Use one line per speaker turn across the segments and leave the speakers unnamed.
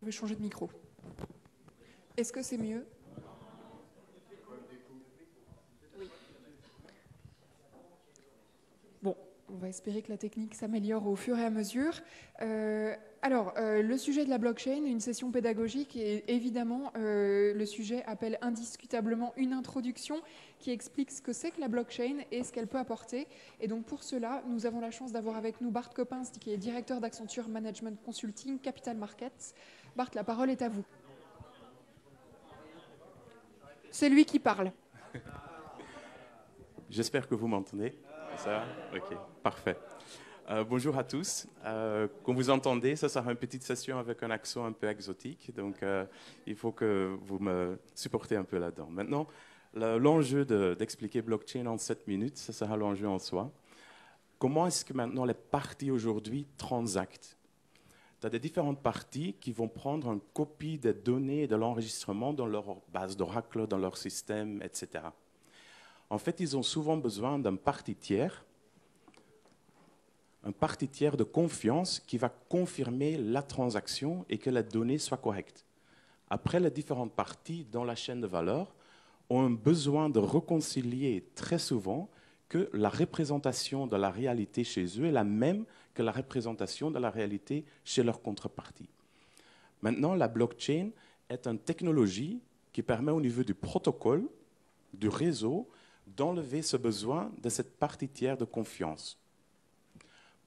Je vais changer de micro. Est-ce que c'est mieux? Oui. Bon, on va espérer que la technique s'améliore au fur et à mesure. Le sujet de la blockchain, une session pédagogique, et évidemment, le sujet appelle indiscutablement une introduction qui explique ce que c'est que la blockchain et ce qu'elle peut apporter. Et donc pour cela, nous avons la chance d'avoir avec nous Bart Coppens, qui est directeur d'Accenture Management Consulting Capital Markets. Bart, la parole est à vous. C'est lui qui parle.
J'espère que vous m'entendez. Ça va? Ok, parfait. Bonjour à tous. Comme vous entendez, ça sera une petite session avec un accent un peu exotique, donc il faut que vous me supportez un peu là-dedans. Maintenant, l'enjeu d'expliquer blockchain en 7 minutes, ça sera l'enjeu en soi. Comment est-ce que maintenant les parties aujourd'hui transactent? Tu as des différentes parties qui vont prendre une copie des données et de l'enregistrement dans leur base d'Oracle, dans leur système, etc. En fait, ils ont souvent besoin d'un partie tiers, un partie tiers de confiance qui va confirmer la transaction et que les données soient correctes. Après, les différentes parties dans la chaîne de valeur ont un besoin de réconcilier très souvent que la représentation de la réalité chez eux est la même que la représentation de la réalité chez leur contrepartie. Maintenant, la blockchain est une technologie qui permet au niveau du protocole, du réseau, d'enlever ce besoin de cette partie tiers de confiance.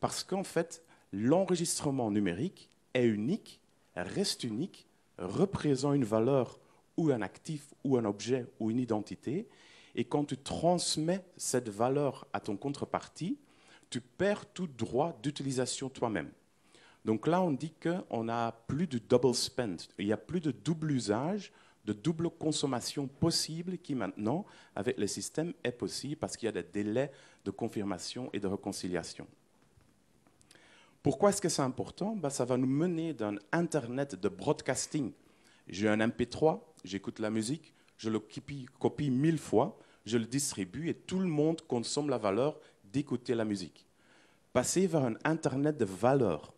Parce qu'en fait, l'enregistrement numérique est unique, reste unique, représente une valeur ou un actif ou un objet ou une identité. Et quand tu transmets cette valeur à ton contrepartie, tu perds tout droit d'utilisation toi-même. Donc là, on dit qu'on n'a plus de double spend, il n'y a plus de double usage, de double consommation possible qui maintenant, avec les systèmes, est possible parce qu'il y a des délais de confirmation et de réconciliation. Pourquoi est-ce que c'est important? Ça va nous mener d'un Internet de broadcasting. J'ai un MP3, j'écoute la musique, je le copie 1000 fois, je le distribue et tout le monde consomme la valeur d'écouter la musique. Passer vers un Internet de valeur.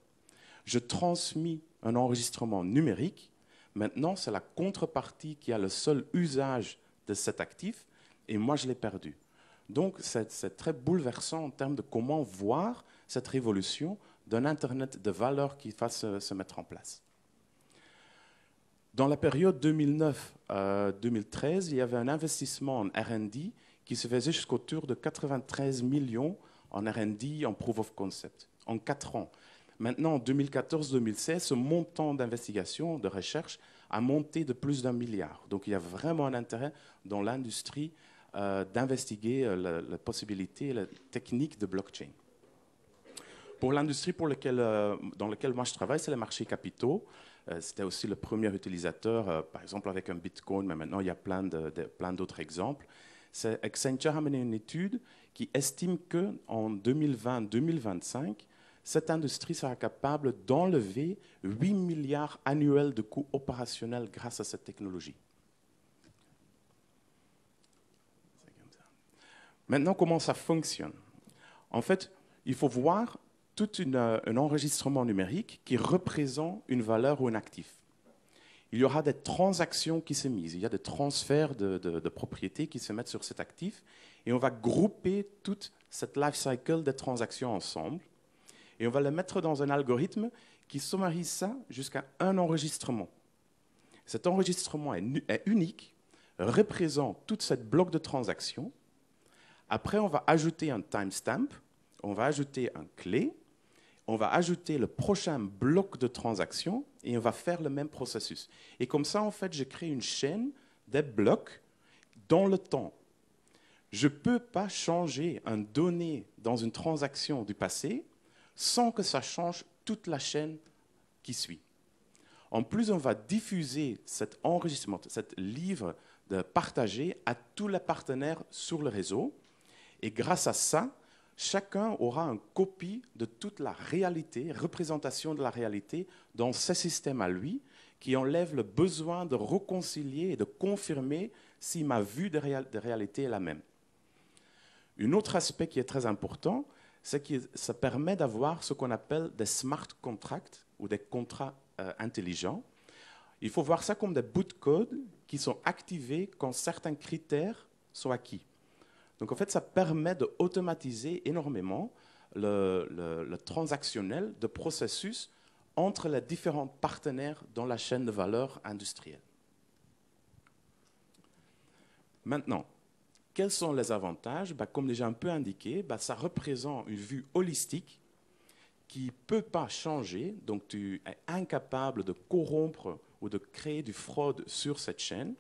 Je transmets un enregistrement numérique. Maintenant, c'est la contrepartie qui a le seul usage de cet actif et moi, je l'ai perdu. Donc, c'est très bouleversant en termes de comment voir cette révolution d'un Internet de valeur qui va se mettre en place. Dans la période 2009-2013, il y avait un investissement en R&D qui se faisait jusqu'autour de 93 millions en R&D, en proof of concept, en 4 ans. Maintenant, en 2014-2016, ce montant d'investigation, de recherche, a monté de plus d'1 milliard. Donc, il y a vraiment un intérêt dans l'industrie d'investiguer la possibilité et la technique de blockchain. Pour l'industrie dans laquelle moi je travaille, c'est les marchés capitaux. C'était aussi le premier utilisateur, par exemple avec un Bitcoin, mais maintenant il y a plein d'autres exemples. Accenture a mené une étude qui estime qu'en 2020-2025, cette industrie sera capable d'enlever 8 milliards annuels de coûts opérationnels grâce à cette technologie. Maintenant, comment ça fonctionne? En fait, il faut voir tout un enregistrement numérique qui représente une valeur ou un actif. Il y aura des transactions qui se misent, il y a des transferts de propriétés qui se mettent sur cet actif, et on va grouper toute cette life cycle des transactions ensemble, et on va les mettre dans un algorithme qui sommarise ça jusqu'à un enregistrement. Cet enregistrement est unique, représente toute cette bloc de transactions. Après, on va ajouter un timestamp, on va ajouter un clé, on va ajouter le prochain bloc de transactions et on va faire le même processus. Et comme ça, en fait, je crée une chaîne des blocs dans le temps. Je ne peux pas changer un donné dans une transaction du passé sans que ça change toute la chaîne qui suit. En plus, on va diffuser cet enregistrement, cet livre de partager à tous les partenaires sur le réseau. Et grâce à ça, chacun aura une copie de toute la réalité, représentation de la réalité dans ce système à lui, qui enlève le besoin de réconcilier et de confirmer si ma vue de réalité est la même. Un autre aspect qui est très important, c'est que ça permet d'avoir ce qu'on appelle des smart contracts ou des contrats intelligents. Il faut voir ça comme des bouts de code qui sont activés quand certains critères sont acquis. Donc en fait, ça permet d'automatiser énormément le transactionnel de processus entre les différents partenaires dans la chaîne de valeur industrielle. Maintenant, quels sont les avantages? Comme déjà un peu indiqué, ça représente une vue holistique qui ne peut pas changer, donc tu es incapable de corrompre ou de créer du fraude sur cette chaîne.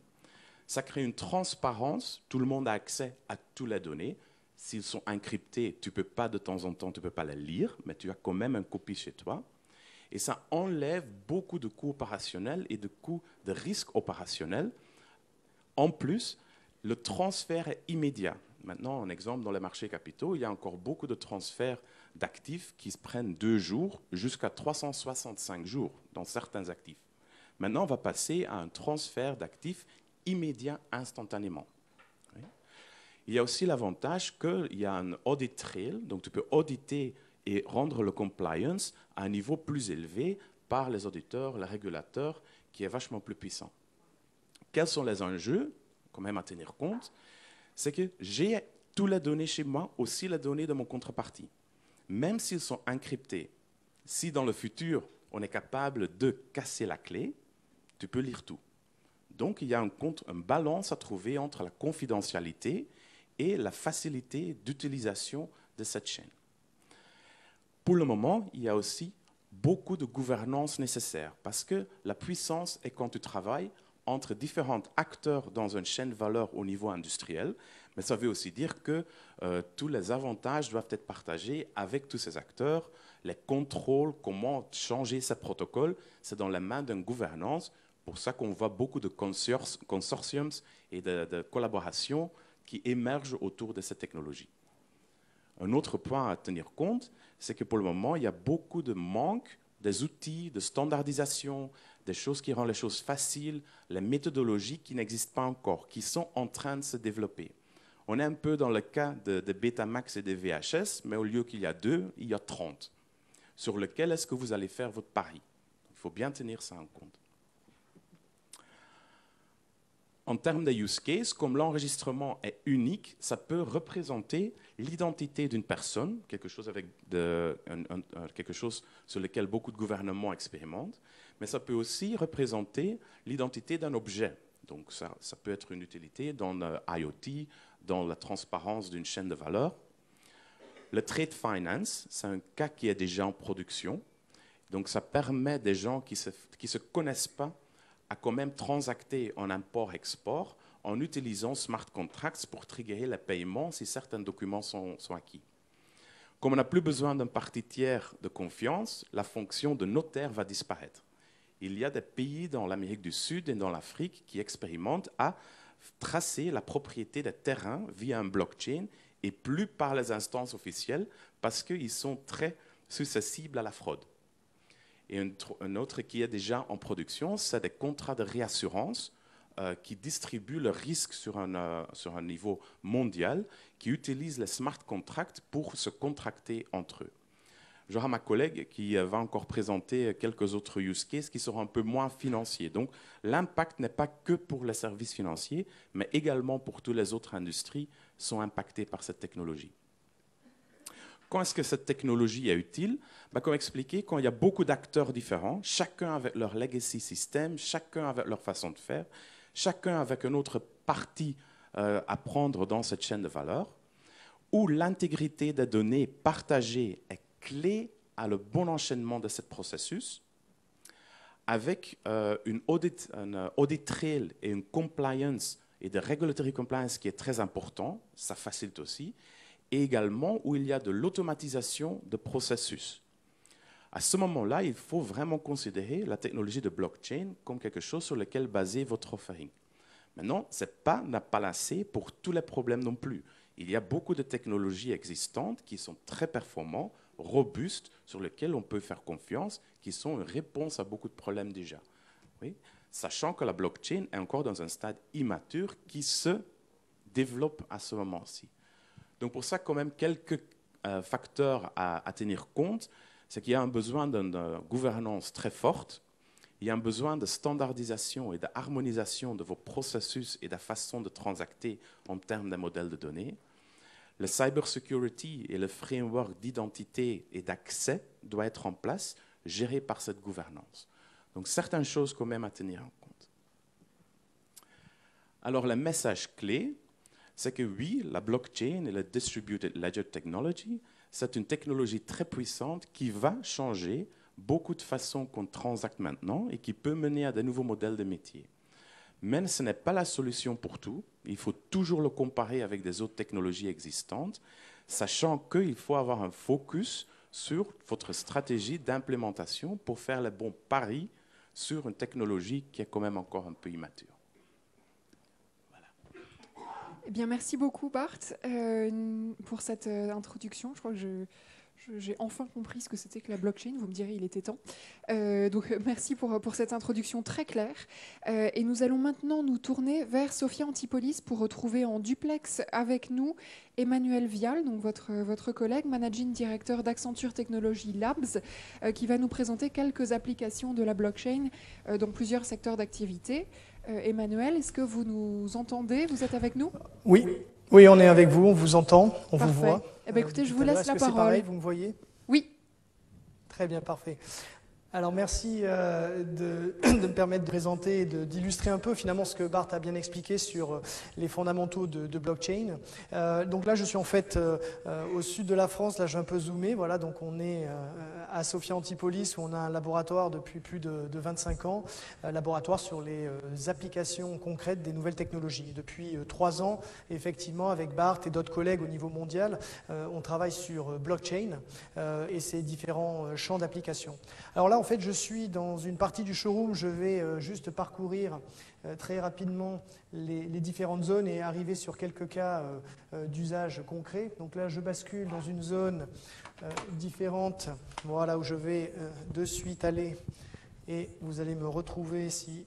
Ça crée une transparence, tout le monde a accès à toutes les données. S'ils sont encryptés, tu ne peux pas de temps en temps, tu peux pas les lire, mais tu as quand même une copie chez toi. Et ça enlève beaucoup de coûts opérationnels et de coûts de risques opérationnels. En plus, le transfert est immédiat. Maintenant, un exemple, dans les marchés capitaux, il y a encore beaucoup de transferts d'actifs qui se prennent 2 jours jusqu'à 365 jours dans certains actifs. Maintenant, on va passer à un transfert d'actifs immédiat instantanément. Il y a aussi l'avantage qu'il y a un audit trail, donc tu peux auditer et rendre le compliance à un niveau plus élevé par les auditeurs, les régulateurs, qui est vachement plus puissant. Quels sont les enjeux, quand même à tenir compte? C'est que j'ai toutes les données chez moi, aussi les données de mon contrepartie. Même s'ils sont encryptés, si dans le futur, on est capable de casser la clé, tu peux lire tout. Donc, il y a une balance à trouver entre la confidentialité et la facilité d'utilisation de cette chaîne. Pour le moment, il y a aussi beaucoup de gouvernance nécessaire parce que la puissance est quand tu travailles entre différents acteurs dans une chaîne de valeur au niveau industriel, mais ça veut aussi dire que tous les avantages doivent être partagés avec tous ces acteurs. Les contrôles, comment changer ces protocoles, c'est dans la main d'une gouvernance. Pour ça qu'on voit beaucoup de consortiums et de collaborations qui émergent autour de cette technologie. Un autre point à tenir compte, c'est que pour le moment, il y a beaucoup de manque des outils de standardisation, des choses qui rendent les choses faciles, les méthodologies qui n'existent pas encore, qui sont en train de se développer. On est un peu dans le cas de Betamax et de VHS, mais au lieu qu'il y a 2, il y a 30. Sur lequel est-ce que vous allez faire votre pari? Il faut bien tenir ça en compte. En termes de use case, comme l'enregistrement est unique, ça peut représenter l'identité d'une personne, quelque chose sur lequel beaucoup de gouvernements expérimentent, mais ça peut aussi représenter l'identité d'un objet. Donc ça peut être une utilité dans l'IoT, dans la transparence d'une chaîne de valeur. Le trade finance, c'est un cas qui est déjà en production. Donc ça permet des gens qui se connaissent pas à quand même transacter en import-export en utilisant smart contracts pour triggerer les paiements si certains documents sont acquis. Comme on n'a plus besoin d'un parti tiers de confiance, la fonction de notaire va disparaître. Il y a des pays dans l'Amérique du Sud et dans l'Afrique qui expérimentent à tracer la propriété des terrains via un blockchain et plus par les instances officielles parce qu'ils sont très susceptibles à la fraude. Et un autre qui est déjà en production, c'est des contrats de réassurance qui distribuent le risque sur un niveau mondial, qui utilisent les smart contracts pour se contracter entre eux. J'aurai ma collègue qui va encore présenter quelques autres use cases qui seront un peu moins financiers. Donc, l'impact n'est pas que pour les services financiers, mais également pour toutes les autres industries sont impactées par cette technologie. Quand est-ce que cette technologie est utile? Comme expliqué, quand il y a beaucoup d'acteurs différents, chacun avec leur legacy system, chacun avec leur façon de faire, chacun avec une autre partie à prendre dans cette chaîne de valeur, où l'intégrité des données partagées est clé à le bon enchaînement de ce processus, avec une audit trail et une compliance et de regulatory compliance qui est très important, ça facilite aussi, et également où il y a de l'automatisation de processus. À ce moment-là, il faut vraiment considérer la technologie de blockchain comme quelque chose sur lequel baser votre offering. Maintenant, ce n'est pas la panacée pour tous les problèmes non plus. Il y a beaucoup de technologies existantes qui sont très performantes, robustes, sur lesquelles on peut faire confiance, qui sont une réponse à beaucoup de problèmes déjà. Oui? Sachant que la blockchain est encore dans un stade immature qui se développe à ce moment-ci. Donc pour ça, quand même, quelques facteurs à tenir compte, c'est qu'il y a un besoin d'une gouvernance très forte il y a un besoin de standardisation et d'harmonisation de vos processus et de la façon de transacter en termes d'un modèle de données. Le cybersecurity et le framework d'identité et d'accès doivent être en place, gérés par cette gouvernance. Donc, certaines choses quand même à tenir en compte. Alors, le message clé, c'est que oui, la blockchain et la distributed ledger technology, c'est une technologie très puissante qui va changer beaucoup de façons qu'on transacte maintenant et qui peut mener à de nouveaux modèles de métier. Mais ce n'est pas la solution pour tout. Il faut toujours le comparer avec des autres technologies existantes, sachant qu'il faut avoir un focus sur votre stratégie d'implémentation pour faire le bon pari sur une technologie qui est quand même encore un peu immature. Voilà.
Eh bien, merci beaucoup, Bart, pour cette introduction. Je crois que j'ai enfin compris ce que c'était que la blockchain. Vous me direz, il était temps. Donc, merci pour cette introduction très claire. Et nous allons maintenant nous tourner vers Sophia Antipolis pour retrouver en duplex avec nous Emmanuel Vial, donc votre collègue, Managing Director d'Accenture Technology Labs, qui va nous présenter quelques applications de la blockchain dans plusieurs secteurs d'activité. Emmanuel, est-ce que vous nous entendez? Vous êtes avec nous?
Oui. Oui, on est avec vous, on vous entend, on
Parfait.
vous voit.
Eh bien, écoutez, je vous laisse la parole.
C'est pareil, vous me voyez?
Oui.
Très bien, parfait. Alors merci de me permettre de présenter et d'illustrer un peu finalement ce que Bart a bien expliqué sur les fondamentaux de blockchain. Donc là je suis en fait au sud de la France, là je vais un peu zoomer, voilà, donc on est à Sophia Antipolis où on a un laboratoire depuis plus de 25 ans, laboratoire sur les applications concrètes des nouvelles technologies. Depuis 3 ans, effectivement, avec Bart et d'autres collègues au niveau mondial, on travaille sur blockchain et ses différents champs d'application. Alors là, en fait, je suis dans une partie du showroom, je vais juste parcourir très rapidement les différentes zones et arriver sur quelques cas d'usage concret. Donc là, je bascule dans une zone différente, voilà, où je vais de suite aller et vous allez me retrouver si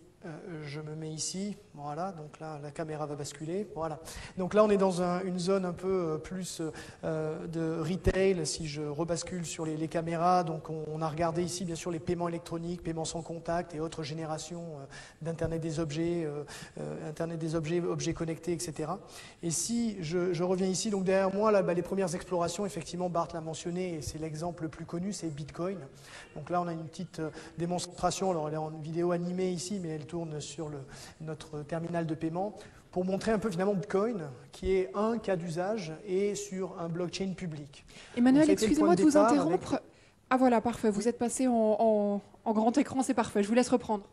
je me mets ici, voilà, donc là la caméra va basculer, voilà. Donc là on est dans une zone un peu plus de retail, si je rebascule sur les caméras, donc on a regardé ici bien sûr les paiements électroniques, paiements sans contact et autres générations d'Internet des objets, objets connectés, etc. Et si je reviens ici, donc derrière moi, là, les premières explorations, effectivement Bart l'a mentionné, et c'est l'exemple le plus connu, c'est Bitcoin. Donc là on a une petite démonstration, alors elle est en vidéo animée ici, mais elle tourne sur notre terminal de paiement pour montrer un peu finalement Bitcoin, qui est un cas d'usage et sur un blockchain public.
Emmanuel, excusez-moi de vous interrompre. Ah voilà, parfait, vous êtes passé en grand écran, c'est parfait, je vous laisse reprendre.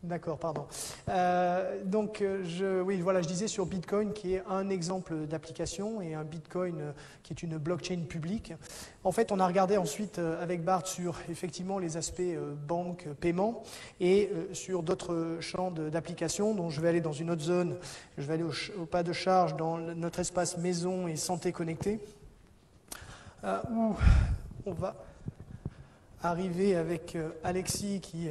D'accord, pardon. Oui, voilà, je disais sur Bitcoin, qui est un exemple d'application et un Bitcoin qui est une blockchain publique. En fait, on a regardé ensuite avec Bart sur effectivement les aspects banque, paiement et sur d'autres champs d'application. Donc, je vais aller dans une autre zone. Je vais aller au pas de charge dans notre espace maison et santé connectée, où on va arriver avec Alexis qui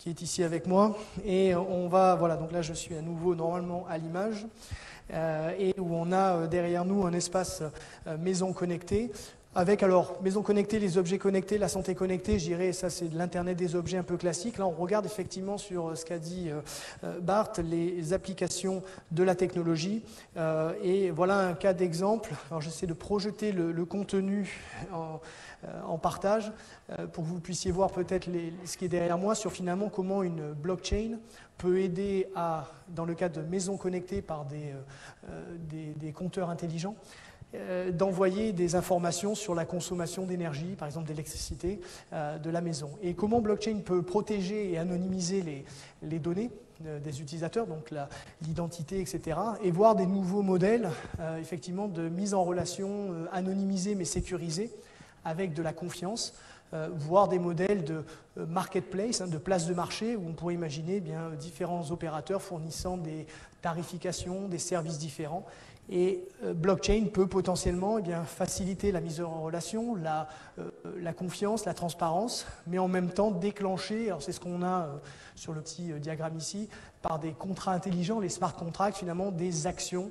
est ici avec moi, et on va, voilà, donc là je suis à nouveau normalement à l'image, et où on a derrière nous un espace maison connectée, avec alors maison connectée, les objets connectés, la santé connectée, je dirais, ça c'est de l'Internet des objets un peu classique. Là on regarde effectivement sur ce qu'a dit Bart, les applications de la technologie, et voilà un cas d'exemple. Alors j'essaie de projeter le contenu en partage pour que vous puissiez voir peut-être ce qui est derrière moi sur finalement comment une blockchain peut aider dans le cas de maisons connectées par des compteurs intelligents, d'envoyer des informations sur la consommation d'énergie, par exemple d'électricité, de la maison. Et comment blockchain peut protéger et anonymiser les données des utilisateurs, donc l'identité, etc., et voir des nouveaux modèles effectivement de mise en relation anonymisée mais sécurisée, avec de la confiance, voire des modèles de marketplace, de place de marché, où on pourrait imaginer différents opérateurs fournissant des tarifications, des services différents. Et blockchain peut potentiellement faciliter la mise en relation, la confiance, la transparence, mais en même temps déclencher, alors c'est ce qu'on a sur le petit diagramme ici, par des contrats intelligents, les smart contracts, finalement des actions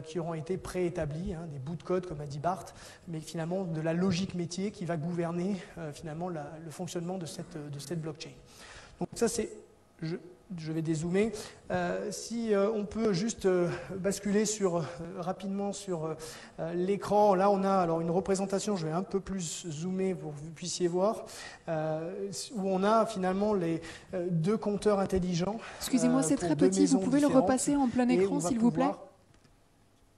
qui auront été préétablies, des bouts de code comme a dit Bart, mais finalement de la logique métier qui va gouverner finalement le fonctionnement de cette blockchain. Donc ça, c'est... Je vais dézoomer. Si on peut juste basculer rapidement sur l'écran, là on a alors une représentation, je vais un peu plus zoomer pour que vous puissiez voir, où on a finalement les deux compteurs intelligents.
Excusez-moi, c'est très petit, vous pouvez le repasser en plein écran s'il vous plaît?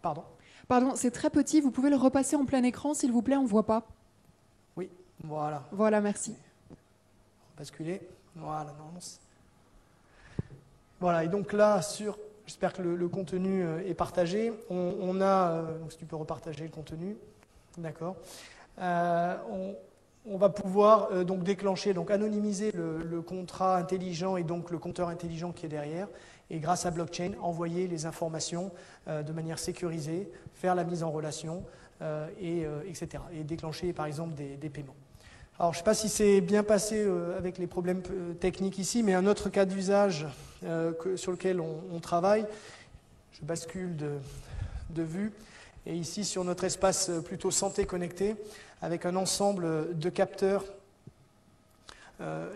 Pardon?
Pardon, c'est très petit, vous pouvez le repasser en plein écran s'il vous plaît, on ne voit pas.
Oui, voilà.
Voilà, merci.
Basculer, voilà, non, voilà, et donc là, j'espère que le contenu est partagé. On a, donc si tu peux repartager le contenu, d'accord. On va pouvoir donc déclencher, donc anonymiser le contrat intelligent et donc le compteur intelligent qui est derrière, et grâce à blockchain, envoyer les informations de manière sécurisée, faire la mise en relation, etc. Et déclencher par exemple des paiements. Alors, je ne sais pas si c'est bien passé avec les problèmes techniques ici, mais un autre cas d'usage sur lequel on travaille, je bascule de vue, et ici sur notre espace plutôt santé connectée, avec un ensemble de capteurs.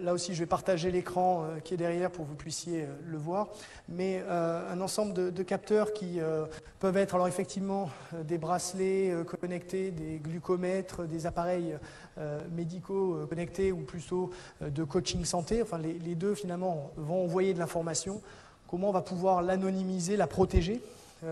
Là aussi, je vais partager l'écran qui est derrière pour que vous puissiez le voir, mais un ensemble de capteurs qui peuvent être alors effectivement des bracelets connectés, des glucomètres, des appareils médicaux connectés ou plutôt de coaching santé. Enfin, les deux finalement vont envoyer de l'information. Comment on va pouvoir l'anonymiser, la protéger,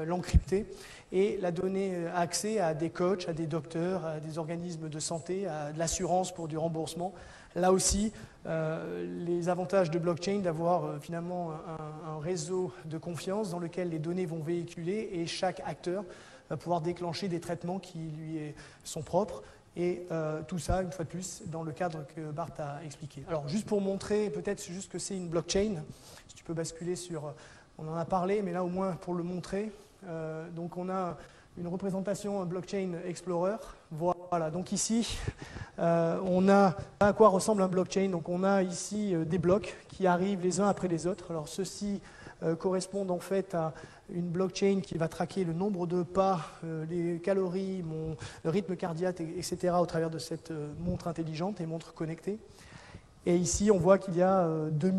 l'encrypter et la donner accès à des coachs, à des docteurs, à des organismes de santé, à de l'assurance pour du remboursement. Là aussi, les avantages de blockchain, d'avoir finalement un réseau de confiance dans lequel les données vont véhiculer et chaque acteur va pouvoir déclencher des traitements qui lui sont propres. Et tout ça, une fois de plus, dans le cadre que Bart a expliqué. Alors, juste pour montrer peut-être juste que c'est une blockchain, si tu peux basculer sur... On en a parlé, mais là au moins pour le montrer. Donc on a une représentation blockchain explorer. Voilà, donc ici, on a à quoi ressemble un blockchain. Donc on a ici des blocs qui arrivent les uns après les autres. Alors ceux-ci correspondent en fait à une blockchain qui va traquer le nombre de pas, les calories, le rythme cardiaque, etc. au travers de cette montre intelligente et montre connectée. Et ici, on voit qu'il y a 2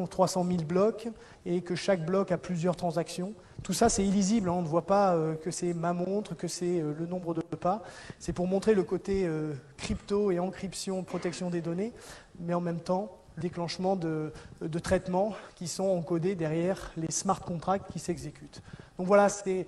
300 000 blocs et que chaque bloc a plusieurs transactions. Tout ça, c'est illisible, hein, on ne voit pas que c'est ma montre, que c'est le nombre de pas. C'est pour montrer le côté crypto et encryption, protection des données, mais en même temps, déclenchement de traitements qui sont encodés derrière les smart contracts qui s'exécutent. Donc voilà, c'est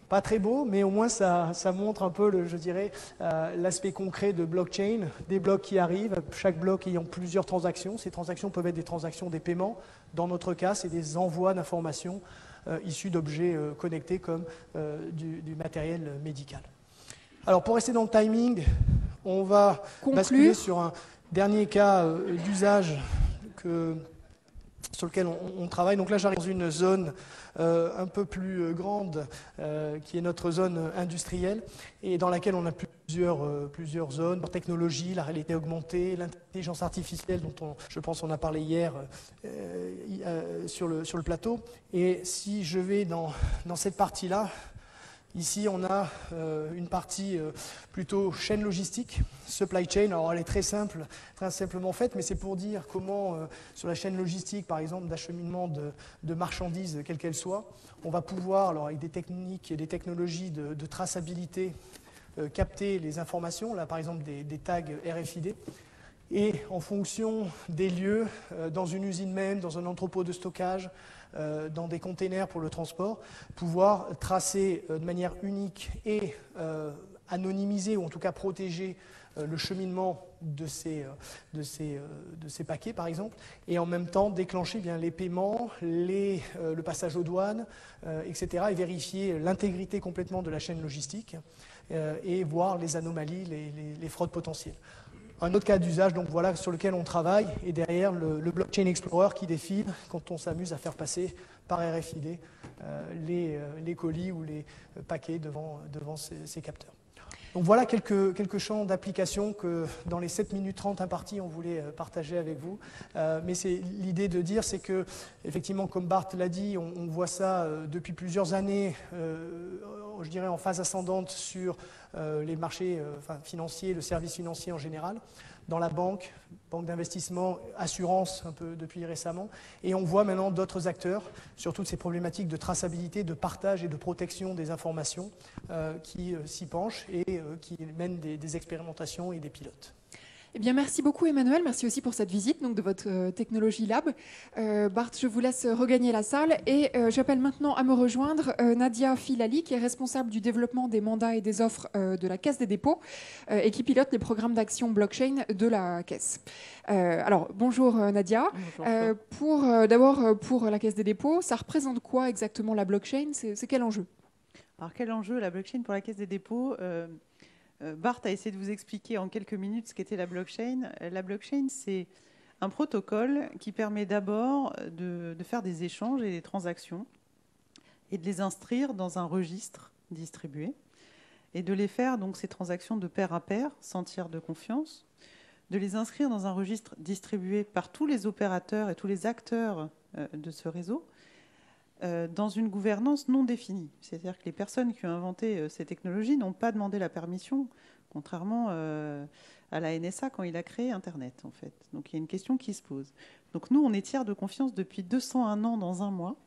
pas très beau, mais au moins ça montre un peu, je dirais, l'aspect concret de blockchain, des blocs qui arrivent, chaque bloc ayant plusieurs transactions. Ces transactions peuvent être des transactions des paiements. Dans notre cas, c'est des envois d'informations issus d'objets connectés comme du matériel médical. Alors pour rester dans le timing, on va basculer sur un dernier cas d'usage sur lequel on travaille. Donc là, j'arrive dans une zone un peu plus grande, qui est notre zone industrielle, et dans laquelle on a plusieurs zones, la technologie, la réalité augmentée, l'intelligence artificielle, dont je pense on a parlé hier sur le plateau. Et si je vais dans cette partie-là, ici, on a une partie plutôt chaîne logistique, supply chain. Alors, elle est très simplement faite, mais c'est pour dire comment, sur la chaîne logistique, par exemple, d'acheminement de marchandises, quelle qu'elle soit, on va pouvoir, alors avec des techniques et des technologies de traçabilité, capter les informations, là, par exemple, des tags RFID, et en fonction des lieux, dans une usine même, dans un entrepôt de stockage, dans des containers pour le transport, pouvoir tracer de manière unique et anonymiser, ou en tout cas protéger le cheminement de ces paquets, par exemple, et en même temps déclencher bien les paiements, le passage aux douanes, etc., et vérifier l'intégrité complètement de la chaîne logistique et voir les anomalies, les fraudes potentielles. Un autre cas d'usage, donc voilà, sur lequel on travaille, et derrière le Blockchain Explorer qui défile quand on s'amuse à faire passer par RFID les colis ou les paquets devant ces capteurs. Donc voilà quelques champs d'application que dans les 7 minutes 30 imparties, on voulait partager avec vous. Mais c'est l'idée de dire, c'est que, effectivement, comme Bart l'a dit, on voit ça depuis plusieurs années, je dirais en phase ascendante sur les marchés financiers, le service financier en général. dans la banque d'investissement, assurance un peu depuis récemment. Et on voit maintenant d'autres acteurs sur toutes ces problématiques de traçabilité, de partage et de protection des informations qui s'y penchent et qui mènent des expérimentations et des pilotes.
Eh bien, merci beaucoup Emmanuel, merci aussi pour cette visite donc, de votre Technology Lab. Bart, je vous laisse regagner la salle et j'appelle maintenant à me rejoindre Nadia Filali, qui est responsable du développement des mandats et des offres de la Caisse des dépôts et qui pilote les programmes d'action blockchain de la Caisse. Alors, bonjour Nadia. D'abord, pour la Caisse des dépôts, ça représente quoi exactement la blockchain? C'est quel enjeu?
Alors, quel enjeu la blockchain pour la Caisse des dépôts? Bart a essayé de vous expliquer en quelques minutes ce qu'était la blockchain. La blockchain, c'est un protocole qui permet d'abord de faire des échanges et des transactions et de les inscrire dans un registre distribué et de les faire, donc, ces transactions de pair à pair, sans tiers de confiance, de les inscrire dans un registre distribué par tous les opérateurs et tous les acteurs de ce réseau, dans une gouvernance non définie. C'est-à-dire que les personnes qui ont inventé ces technologies n'ont pas demandé la permission, contrairement à la NSA quand il a créé Internet, en fait. Donc il y a une question qui se pose. Donc nous, on est tiers de confiance depuis 201 ans dans un mois.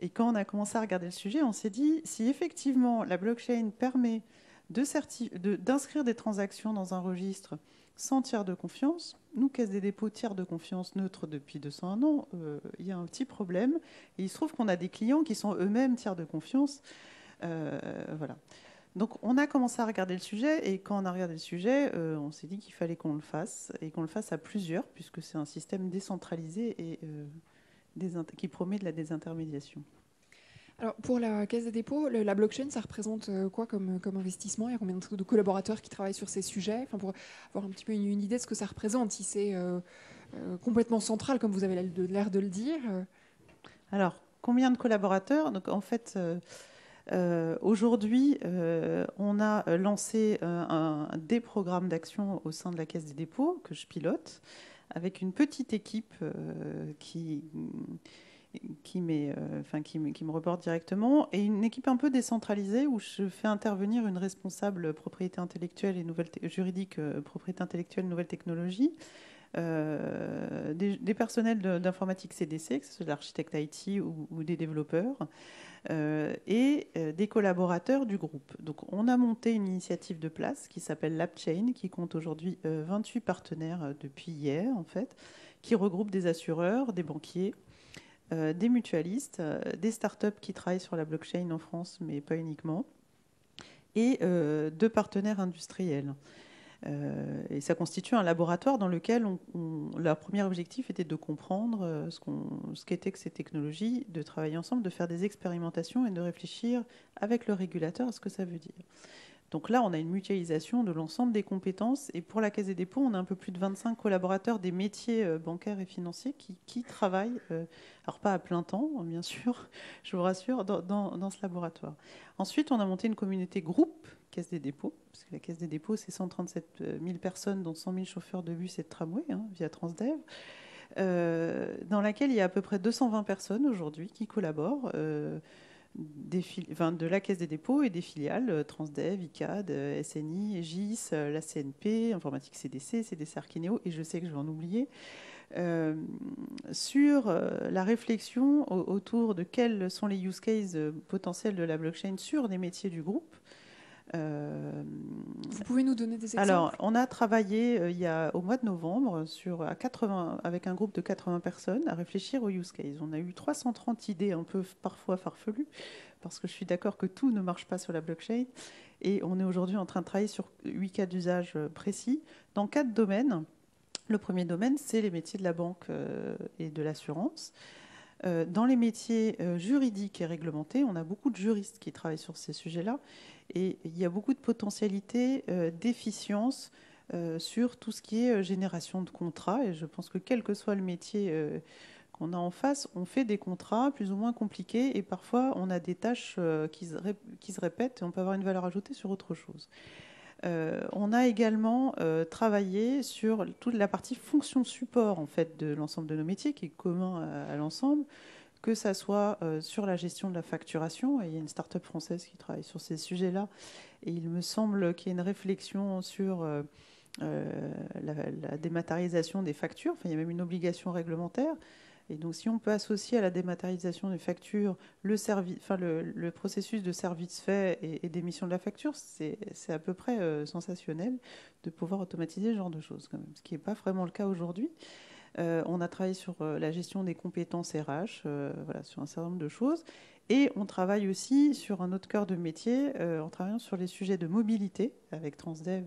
Et quand on a commencé à regarder le sujet, on s'est dit, si effectivement la blockchain permet d'inscrire des transactions dans un registre sans tiers de confiance, nous, Caisse des dépôts, tiers de confiance neutre depuis 201 ans, il y a un petit problème. Et il se trouve qu'on a des clients qui sont eux-mêmes tiers de confiance. Voilà. Donc, on a commencé à regarder le sujet. Et quand on a regardé le sujet, on s'est dit qu'il fallait qu'on le fasse. Et qu'on le fasse à plusieurs, puisque c'est un système décentralisé et qui promet de la désintermédiation.
Alors, pour la Caisse des dépôts, la blockchain, ça représente quoi comme investissement? Il y a combien de collaborateurs qui travaillent sur ces sujets? Enfin, pour avoir un petit peu une idée de ce que ça représente, si c'est complètement central, comme vous avez l'air de le dire.
Alors, combien de collaborateurs? Donc, en fait, aujourd'hui, on a lancé des programmes d'action au sein de la Caisse des dépôts que je pilote, avec une petite équipe qui me reporte directement, et une équipe un peu décentralisée où je fais intervenir une responsable propriété intellectuelle et juridique, propriété intellectuelle, nouvelles technologies, des personnels d'informatique CDC, que ce soit de l'architecte IT ou des développeurs, et des collaborateurs du groupe. Donc on a monté une initiative de place qui s'appelle LabChain, qui compte aujourd'hui 28 partenaires depuis hier, en fait, qui regroupe des assureurs, des banquiers, des mutualistes, des startups qui travaillent sur la blockchain en France, mais pas uniquement, et 2 partenaires industriels. Et ça constitue un laboratoire dans lequel leur premier objectif était de comprendre ce qu'étaient que ces technologies, de travailler ensemble, de faire des expérimentations et de réfléchir avec le régulateur à ce que ça veut dire. Donc là, on a une mutualisation de l'ensemble des compétences. Et pour la Caisse des dépôts, on a un peu plus de 25 collaborateurs des métiers bancaires et financiers qui travaillent, alors pas à plein temps, bien sûr, je vous rassure, dans ce laboratoire. Ensuite, on a monté une communauté groupe Caisse des dépôts, parce que la Caisse des dépôts, c'est 137 000 personnes, dont 100 000 chauffeurs de bus et de tramway, via Transdev, dans laquelle il y a à peu près 220 personnes aujourd'hui qui collaborent, de la Caisse des dépôts et des filiales, Transdev, ICAD, SNI, EGIS, la CNP, Informatique CDC, CDC Archinéo, et je sais que je vais en oublier, sur la réflexion autour de quels sont les use cases potentiels de la blockchain sur les métiers du groupe.
Vous pouvez nous donner des exemples?
Alors, on a travaillé au mois de novembre avec un groupe de 80 personnes à réfléchir aux use cases. On a eu 330 idées un peu parfois farfelues, parce que je suis d'accord que tout ne marche pas sur la blockchain. Et on est aujourd'hui en train de travailler sur 8 cas d'usage précis dans 4 domaines. Le premier domaine, c'est les métiers de la banque et de l'assurance. Dans les métiers juridiques et réglementés, on a beaucoup de juristes qui travaillent sur ces sujets-là. Et il y a beaucoup de potentialités d'efficience sur tout ce qui est génération de contrats. Et je pense que quel que soit le métier qu'on a en face, on fait des contrats plus ou moins compliqués. Et parfois, on a des tâches qui se répètent et on peut avoir une valeur ajoutée sur autre chose. On a également travaillé sur toute la partie fonction support en fait, de l'ensemble de nos métiers, qui est commun à l'ensemble, que ça soit sur la gestion de la facturation. Et il y a une start-up française qui travaille sur ces sujets-là. Et il me semble qu'il y a une réflexion sur la dématérialisation des factures. Enfin, il y a même une obligation réglementaire. Et donc, si on peut associer à la dématérialisation des factures le processus de service fait et d'émission de la facture, c'est à peu près sensationnel de pouvoir automatiser ce genre de choses, quand même, ce qui n'est pas vraiment le cas aujourd'hui. On a travaillé sur la gestion des compétences RH, voilà, sur un certain nombre de choses. Et on travaille aussi sur un autre cœur de métier, en travaillant sur les sujets de mobilité, avec Transdev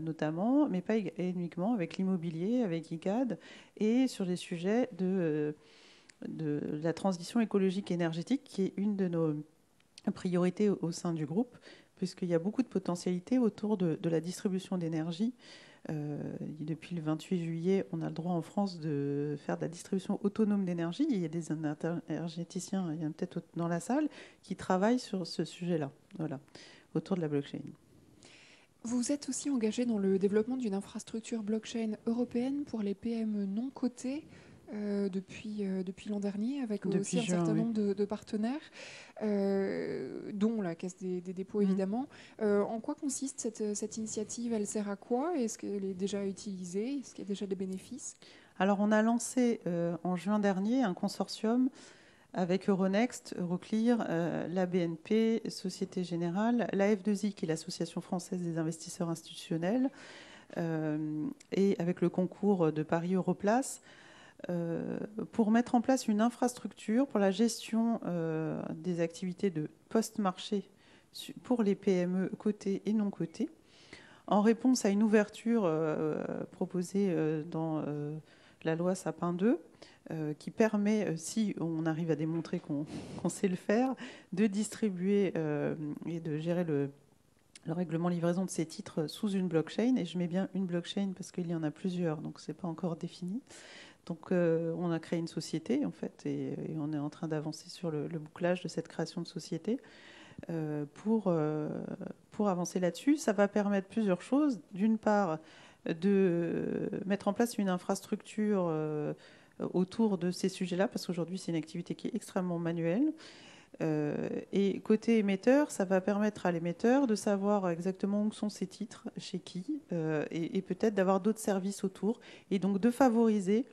notamment, mais pas uniquement, avec l'immobilier, avec ICAD, et sur les sujets de la transition écologique et énergétique, qui est une de nos priorités au sein du groupe, puisqu'il y a beaucoup de potentialités autour de la distribution d'énergie. Depuis le 28 juillet, on a le droit en France de faire de la distribution autonome d'énergie. Il y a des énergéticiens, il y en a peut-être dans la salle, qui travaillent sur ce sujet-là, voilà, autour de la blockchain.
Vous êtes aussi engagé dans le développement d'une infrastructure blockchain européenne pour les PME non cotées depuis l'an dernier, avec aussi un certain nombre de partenaires, dont la Caisse des dépôts, évidemment. En quoi consiste cette initiative? Elle sert à quoi? Est-ce qu'elle est déjà utilisée? Est-ce qu'il y a déjà des bénéfices?
Alors, on a lancé en juin dernier un consortium avec Euronext, Euroclear, la BNP, Société Générale, la F2I, qui est l'Association française des investisseurs institutionnels, et avec le concours de Paris Europlace, pour mettre en place une infrastructure pour la gestion des activités de post-marché pour les PME cotées et non cotées, en réponse à une ouverture proposée dans la loi Sapin 2, qui permet, si on arrive à démontrer qu'on sait le faire, de distribuer et de gérer le règlement livraison de ces titres sous une blockchain. Et je mets bien une blockchain parce qu'il y en a plusieurs, donc ce n'est pas encore défini. Donc on a créé une société, en fait, et on est en train d'avancer sur le bouclage de cette création de société pour avancer là-dessus. Ça va permettre plusieurs choses. D'une part, de mettre en place une infrastructure autour de ces sujets-là, parce qu'aujourd'hui, c'est une activité qui est extrêmement manuelle. Et côté émetteur, ça va permettre à l'émetteur de savoir exactement où sont ses titres, chez qui, et peut-être d'avoir d'autres services autour, et donc de favoriser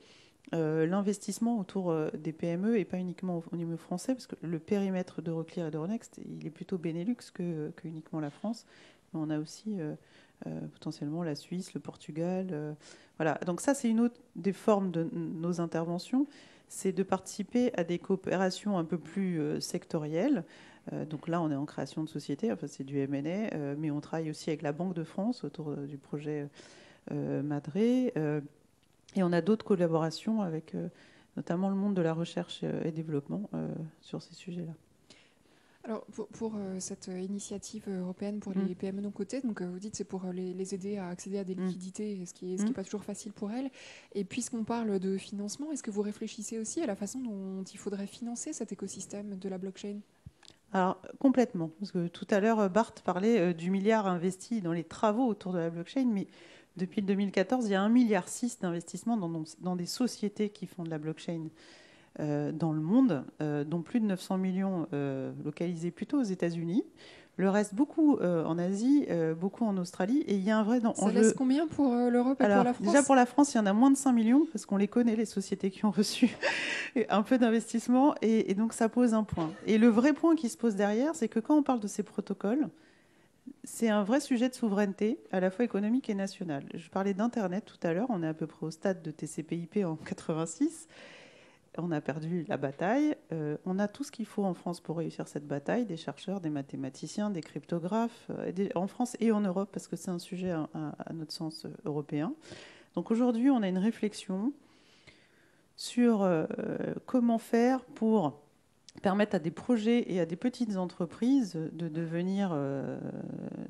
l'investissement autour des PME et pas uniquement au niveau français, parce que le périmètre d'Euroclear et d'Euronext, il est plutôt Benelux que uniquement la France. Mais on a aussi potentiellement la Suisse, le Portugal. Voilà. Donc ça, c'est une autre des formes de nos interventions, c'est de participer à des coopérations un peu plus sectorielles. Donc là, on est en création de société, enfin, c'est du M&A, mais on travaille aussi avec la Banque de France autour du projet Madré. Et on a d'autres collaborations avec notamment le monde de la recherche et développement sur ces sujets-là.
Alors, pour cette initiative européenne pour les PME non cotées, donc vous dites c'est pour les aider à accéder à des liquidités, ce qui est pas toujours facile pour elles. Et puisqu'on parle de financement, est-ce que vous réfléchissez aussi à la façon dont il faudrait financer cet écosystème de la blockchain?
Alors, complètement. Parce que tout à l'heure, Bart parlait du milliard investi dans les travaux autour de la blockchain, mais depuis le 2014, il y a 1,6 milliard d'investissements dans des sociétés qui font de la blockchain dans le monde, dont plus de 900 millions localisés plutôt aux États-Unis. Le reste, beaucoup en Asie, beaucoup en Australie. Et il y a un vrai enjeu.
Ça laisse combien pour l'Europe et pour la France?
Déjà, pour la France, il y en a moins de 5 millions, parce qu'on les connaît, les sociétés qui ont reçu un peu d'investissement. Et donc, ça pose un point. Et le vrai point qui se pose derrière, c'est que quand on parle de ces protocoles, c'est un vrai sujet de souveraineté, à la fois économique et nationale. Je parlais d'Internet tout à l'heure. On est à peu près au stade de TCP/IP en 86. On a perdu la bataille. On a tout ce qu'il faut en France pour réussir cette bataille, des chercheurs, des mathématiciens, des cryptographes, en France et en Europe, parce que c'est un sujet à notre sens européen. Donc aujourd'hui, on a une réflexion sur comment faire pour permettre à des projets et à des petites entreprises de devenir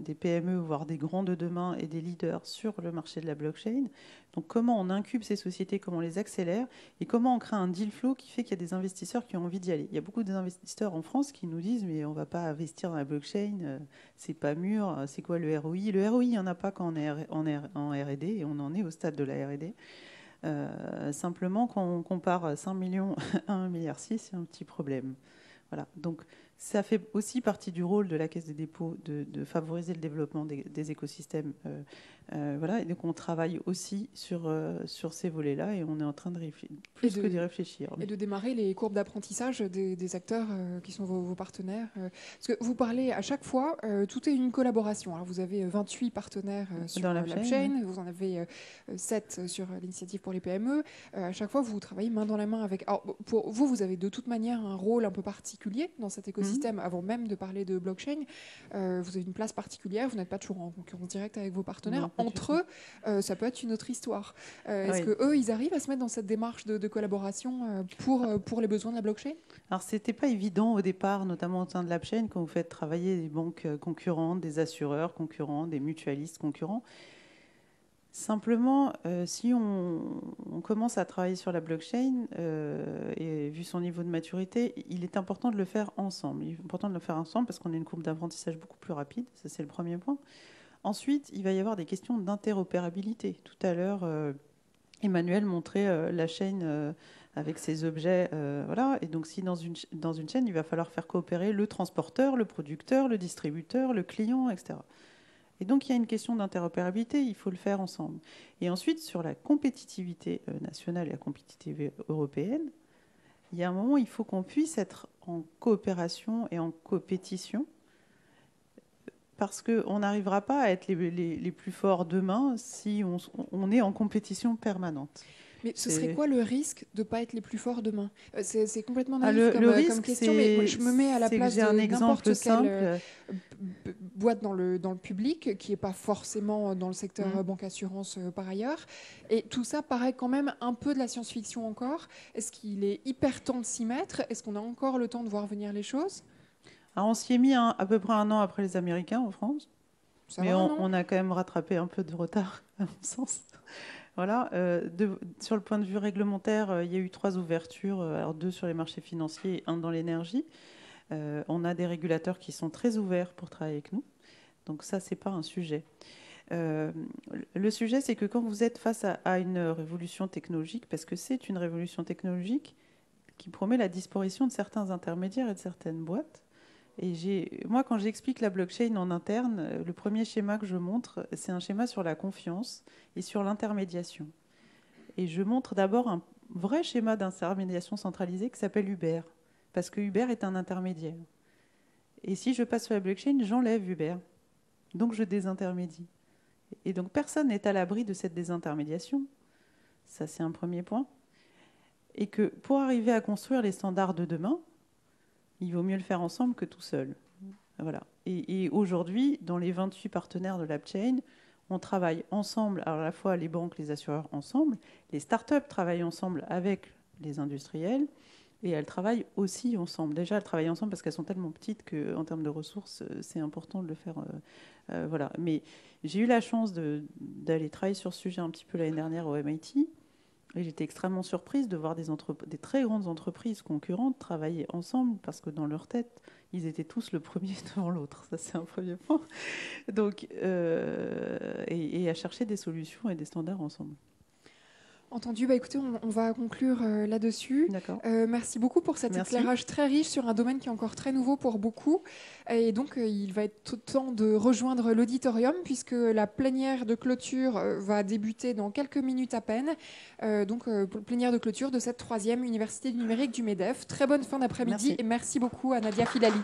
des PME, voire des grands de demain et des leaders sur le marché de la blockchain. Donc comment on incube ces sociétés, comment on les accélère et comment on crée un deal flow qui fait qu'il y a des investisseurs qui ont envie d'y aller. Il y a beaucoup d'investisseurs en France qui nous disent mais on ne va pas investir dans la blockchain, c'est pas mûr, c'est quoi le ROI? Le ROI, il n'y en a pas quand on est en R&D et on en est au stade de la R&D. Simplement, quand on compare 5 millions à 1,6 milliard, c'est un petit problème. Voilà. Donc, Ça fait aussi partie du rôle de la Caisse des dépôts de favoriser le développement des écosystèmes. Voilà. Et donc on travaille aussi sur ces volets-là et on est en train de d'y réfléchir.
Et de démarrer les courbes d'apprentissage des acteurs qui sont vos partenaires. Parce que vous parlez à chaque fois, tout est une collaboration. Alors vous avez 28 partenaires sur l'AppChain, vous en avez 7 sur l'initiative pour les PME. À chaque fois, vous travaillez main dans la main avec... Alors, pour vous, vous avez de toute manière un rôle un peu particulier dans cet écosystème, avant même de parler de blockchain. Vous avez une place particulière, vous n'êtes pas toujours en concurrence directe avec vos partenaires. Entre eux, ça peut être une autre histoire. Est-ce qu'eux, ils arrivent à se mettre dans cette démarche de collaboration pour les besoins de la blockchain?
Alors, ce n'était pas évident au départ, notamment au sein de l'AppChain, quand vous faites travailler des banques concurrentes, des assureurs concurrents, des mutualistes concurrents. Simplement, si on commence à travailler sur la blockchain, et vu son niveau de maturité, il est important de le faire ensemble. Il est important de le faire ensemble parce qu'on a une courbe d'apprentissage beaucoup plus rapide. Ça, c'est le premier point. Ensuite, il va y avoir des questions d'interopérabilité. Tout à l'heure, Emmanuel montrait la chaîne avec ses objets. Voilà. Et donc, si dans une chaîne, il va falloir faire coopérer le transporteur, le producteur, le distributeur, le client, etc. Et donc, il y a une question d'interopérabilité, il faut le faire ensemble. Et ensuite, sur la compétitivité nationale et la compétitivité européenne, il y a un moment où il faut qu'on puisse être en coopération et en compétition, parce qu'on n'arrivera pas à être les plus forts demain si on est en compétition permanente.
Mais ce serait quoi le risque de ne pas être les plus forts demain? C'est complètement naïf comme question, mais moi, je me mets à la place de n'importe quelle boîte dans le public, qui n'est pas forcément dans le secteur banque-assurance par ailleurs. Et tout ça paraît quand même un peu de la science-fiction encore. Est-ce qu'il est hyper temps de s'y mettre? Est-ce qu'on a encore le temps de voir venir les choses?
Alors, on s'y est mis à peu près 1 an après les Américains en France. Mais on a quand même rattrapé un peu de retard, à mon sens. Voilà. Sur le point de vue réglementaire, il y a eu 3 ouvertures, alors 2 sur les marchés financiers et 1 dans l'énergie. On a des régulateurs qui sont très ouverts pour travailler avec nous. Donc ça, c'est pas un sujet. Le sujet, c'est que quand vous êtes face à une révolution technologique, parce que c'est une révolution technologique qui promet la disparition de certains intermédiaires et de certaines boîtes. Et moi, quand j'explique la blockchain en interne, le premier schéma que je montre, c'est un schéma sur la confiance et sur l'intermédiation. Et je montre d'abord un vrai schéma d'intermédiation centralisée qui s'appelle Uber, parce que Uber est un intermédiaire. Et si je passe sur la blockchain, j'enlève Uber. Donc je désintermédie. Et donc personne n'est à l'abri de cette désintermédiation. Ça, c'est un premier point. Et que pour arriver à construire les standards de demain, il vaut mieux le faire ensemble que tout seul. Voilà. Et aujourd'hui, dans les 28 partenaires de l'AppChain, on travaille ensemble, alors à la fois les banques, les assureurs ensemble, les startups travaillent ensemble avec les industriels, et elles travaillent aussi ensemble. Déjà, elles travaillent ensemble parce qu'elles sont tellement petites qu'en termes de ressources, c'est important de le faire. Voilà. Mais j'ai eu la chance d'aller travailler sur ce sujet un petit peu l'année dernière au MIT. Et j'étais extrêmement surprise de voir des très grandes entreprises concurrentes travailler ensemble parce que dans leur tête, ils étaient tous le premier devant l'autre. Ça, c'est un premier point. Donc, et à chercher des solutions et des standards ensemble.
Entendu. Écoutez, on va conclure là-dessus. Merci beaucoup pour cet éclairage très riche sur un domaine qui est encore très nouveau pour beaucoup. Et donc, il va être temps de rejoindre l'auditorium puisque la plénière de clôture va débuter dans quelques minutes à peine. Donc, plénière de clôture de cette 3e Université du numérique du MEDEF. Très bonne fin d'après-midi et merci beaucoup à Nadia Filali.